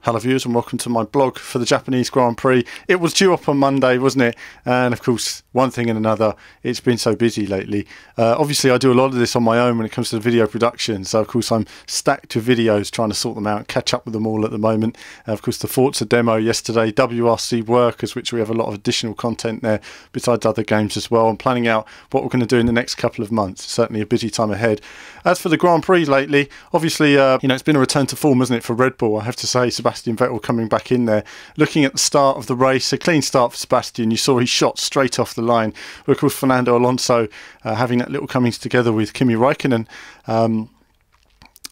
Hello viewers and welcome to my blog for the Japanese Grand Prix. It was due up on Monday, wasn't it? And of course, one thing and another, it's been so busy lately. Obviously I do a lot of this on my own when it comes to the video production, so of course I'm stacked with videos trying to sort them out and catch up with them all at the moment. Of course the Forza demo yesterday, WRC Workers, which we have a lot of additional content there besides other games as well. I'm planning out what we're going to do in the next couple of months. Certainly a busy time ahead. As for the Grand Prix lately, obviously it's been a return to form, isn't it, for Red Bull? I have to say, Sebastian Vettel coming back in there. Looking at the start of the race, a clean start for Sebastian. You saw he shot straight off the line. But of course, Fernando Alonso having that little comings together with Kimi Räikkönen.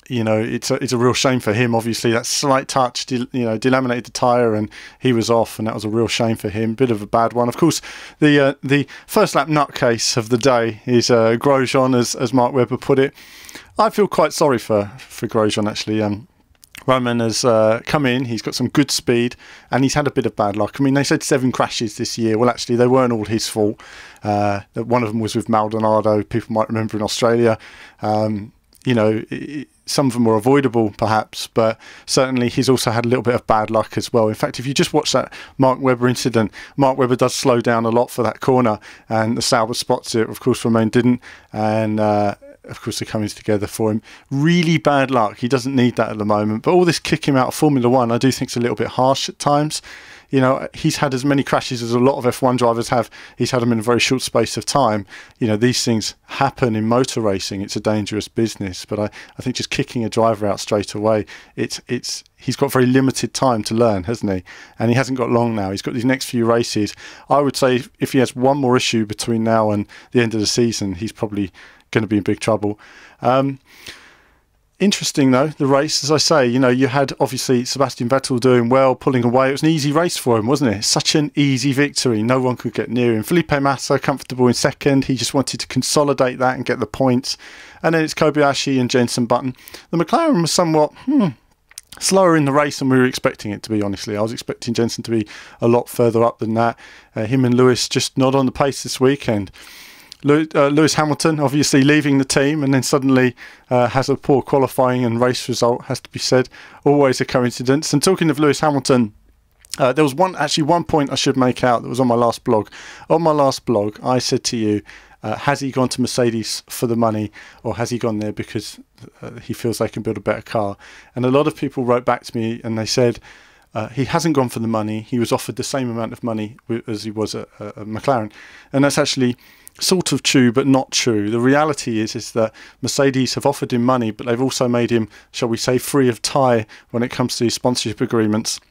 It's a real shame for him. Obviously, that slight touch, delaminated the tyre, and he was off, and that was a real shame for him. Bit of a bad one. Of course, the first lap nutcase of the day is Grosjean, as Mark Webber put it. I feel quite sorry for Grosjean actually. Roman has come in, he's got some good speed, and he's had a bit of bad luck. I mean, they said 7 crashes this year. Well, actually, they weren't all his fault. One of them was with Maldonado, people might remember, in Australia. Some of them were avoidable, perhaps, but certainly he's also had a little bit of bad luck as well. In fact, if you just watch that Mark Webber incident, Mark Webber does slow down a lot for that corner, and the Sauber spots it. Of course, Romain didn't, and of course, they're coming together for him. Really bad luck. He doesn't need that at the moment. But all this kick him out of Formula One, I do think is a little bit harsh at times. You know, he's had as many crashes as a lot of F1 drivers have. He's had them in a very short space of time. You know, these things happen in motor racing. It's a dangerous business. But I think just kicking a driver out straight away, he's got very limited time to learn, hasn't he? And he hasn't got long now. He's got these next few races. I would say if he has one more issue between now and the end of the season, he's probably going to be in big trouble. Interesting though, the race, as I say, you had obviously Sebastian Vettel doing well, pulling away. It was an easy race for him, wasn't it? Such an easy victory. No one could get near him. Felipe Massa comfortable in second. He just wanted to consolidate that and get the points. And then it's Kobayashi and Jenson Button. The McLaren was somewhat slower in the race than we were expecting it to be, honestly. I was expecting Jenson to be a lot further up than that. Him and Lewis just not on the pace this weekend. Lewis Hamilton obviously leaving the team and then suddenly has a poor qualifying and race result, has to be said. Always a coincidence. And talking of Lewis Hamilton, there was one point I should make out that was on my last blog. On my last blog, I said to you, has he gone to Mercedes for the money, or has he gone there because he feels they can build a better car? And a lot of people wrote back to me and they said, he hasn't gone for the money. He was offered the same amount of money as he was at McLaren. And that's actually sort of true, but not true. The reality is that Mercedes have offered him money, but they've also made him, shall we say, free of tie when it comes to sponsorship agreements.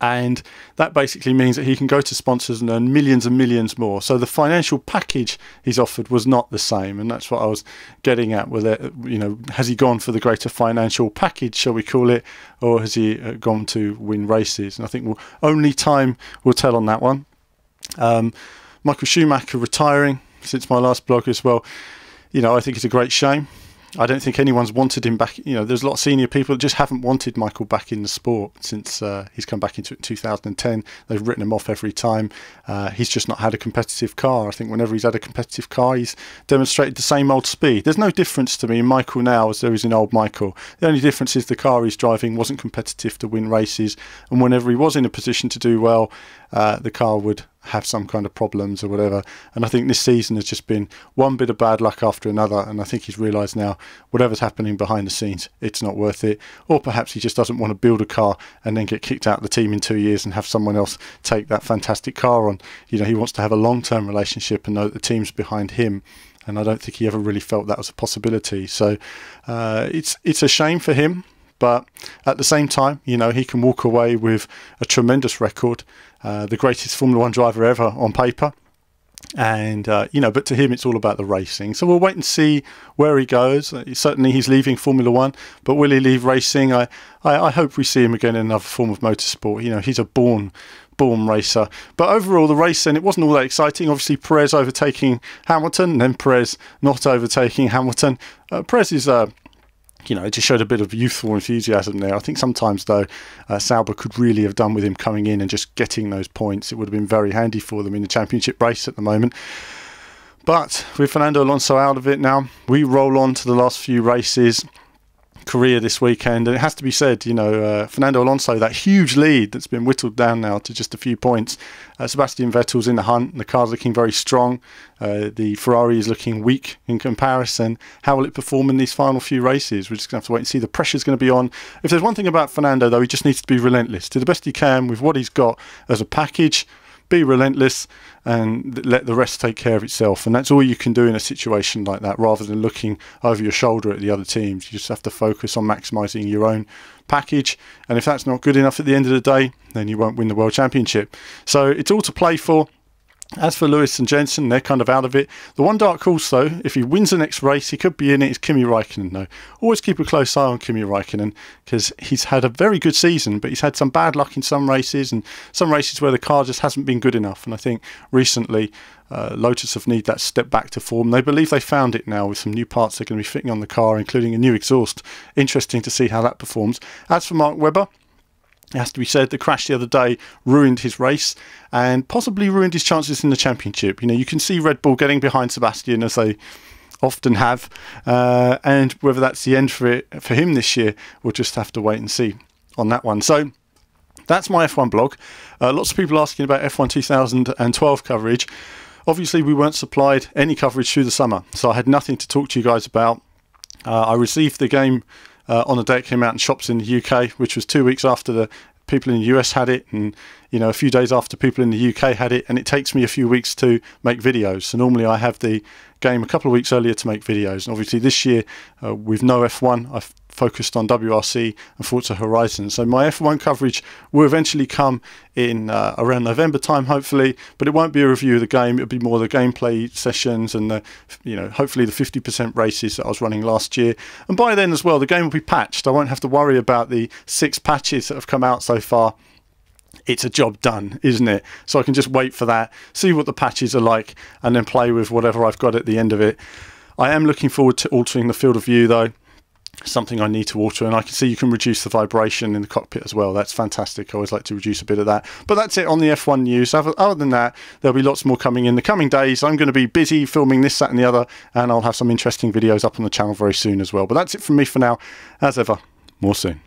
And that basically means that he can go to sponsors and earn millions and millions more. So the financial package he's offered was not the same. And that's what I was getting at with it. Has he gone for the greater financial package, shall we call it, or has he gone to win races? And I think only time will tell on that one. Michael Schumacher retiring since my last blog as well. I think it's a great shame. I don't think anyone's wanted him back. There's a lot of senior people that just haven't wanted Michael back in the sport since he's come back into it in 2010. They've written him off every time. He's just not had a competitive car. I think whenever he's had a competitive car, he's demonstrated the same old speed. There's no difference to me in Michael now as there is in old Michael. The only difference is the car he's driving wasn't competitive to win races, and whenever he was in a position to do well, the car would have some kind of problems or whatever. And I think this season has just been one bit of bad luck after another, and I think he's realised now whatever's happening behind the scenes, it's not worth it. Or perhaps he just doesn't want to build a car and then get kicked out of the team in 2 years and have someone else take that fantastic car on. He wants to have a long-term relationship and know that the team's behind him, and I don't think he ever really felt that was a possibility. So it's a shame for him. But at the same time, he can walk away with a tremendous record, the greatest Formula One driver ever on paper. And, but to him, it's all about the racing. So we'll wait and see where he goes. Certainly he's leaving Formula One, but will he leave racing? I hope we see him again in another form of motorsport. He's a born racer. But overall, the race then, it wasn't all that exciting. Obviously, Perez overtaking Hamilton, and then Perez not overtaking Hamilton. Perez is it just showed a bit of youthful enthusiasm there. I think sometimes, though, Sauber could really have done with him coming in and just getting those points. It would have been very handy for them in the championship race at the moment. But with Fernando Alonso out of it now, we roll on to the last few races. career this weekend, and it has to be said, you know, Fernando Alonso, that huge lead that's been whittled down now to just a few points. Sebastian Vettel's in the hunt, and the car's looking very strong. The Ferrari is looking weak in comparison. How will it perform in these final few races? We're just going to have to wait and see. The pressure's going to be on. If there's one thing about Fernando, though, he just needs to be relentless, do the best he can with what he's got as a package. Be relentless and let the rest take care of itself. And that's all you can do in a situation like that, rather than looking over your shoulder at the other teams. You just have to focus on maximising your own package. And if that's not good enough at the end of the day, then you won't win the World Championship. So it's all to play for. As for Lewis and Jensen, they're kind of out of it. The one dark horse, though, if he wins the next race, he could be in it, is Kimi Raikkonen, though. Always keep a close eye on Kimi Raikkonen, because he's had a very good season, but he's had some bad luck in some races, and some races where the car just hasn't been good enough. And I think recently Lotus have needed that step back to form. They believe they found it now with some new parts they're going to be fitting on the car, including a new exhaust. Interesting to see how that performs. As for Mark Webber, it has to be said, the crash the other day ruined his race and possibly ruined his chances in the championship. You know, you can see Red Bull getting behind Sebastian, as they often have, and whether that's the end for him this year, we'll just have to wait and see on that one. So that's my F1 blog. Lots of people asking about F1 2012 coverage. Obviously, we weren't supplied any coverage through the summer, so I had nothing to talk to you guys about. I received the game on the day it came out in shops in the UK, which was 2 weeks after the people in the US had it, and you know, a few days after people in the UK had it, and it takes me a few weeks to make videos. So normally I have the game a couple of weeks earlier to make videos. And obviously this year with no F1, I've focused on WRC and Forza Horizon. So my F1 coverage will eventually come in around November time, hopefully, but it won't be a review of the game. It'll be more the gameplay sessions and the, you know, hopefully the 50% races that I was running last year. And by then as well, the game will be patched. I won't have to worry about the 6 patches that have come out so far. It's a job done, isn't it? So I can just wait for that, see what the patches are like, and then play with whatever I've got at the end of it. I am looking forward to altering the field of view, though. Something I need to alter, and I can see you can reduce the vibration in the cockpit as well. That's fantastic. I always like to reduce a bit of that. But that's it on the F1 news. Other than that, there'll be lots more coming in the coming days. I'm going to be busy filming this, that and the other, and I'll have some interesting videos up on the channel very soon as well. But that's it from me for now. As ever, more soon.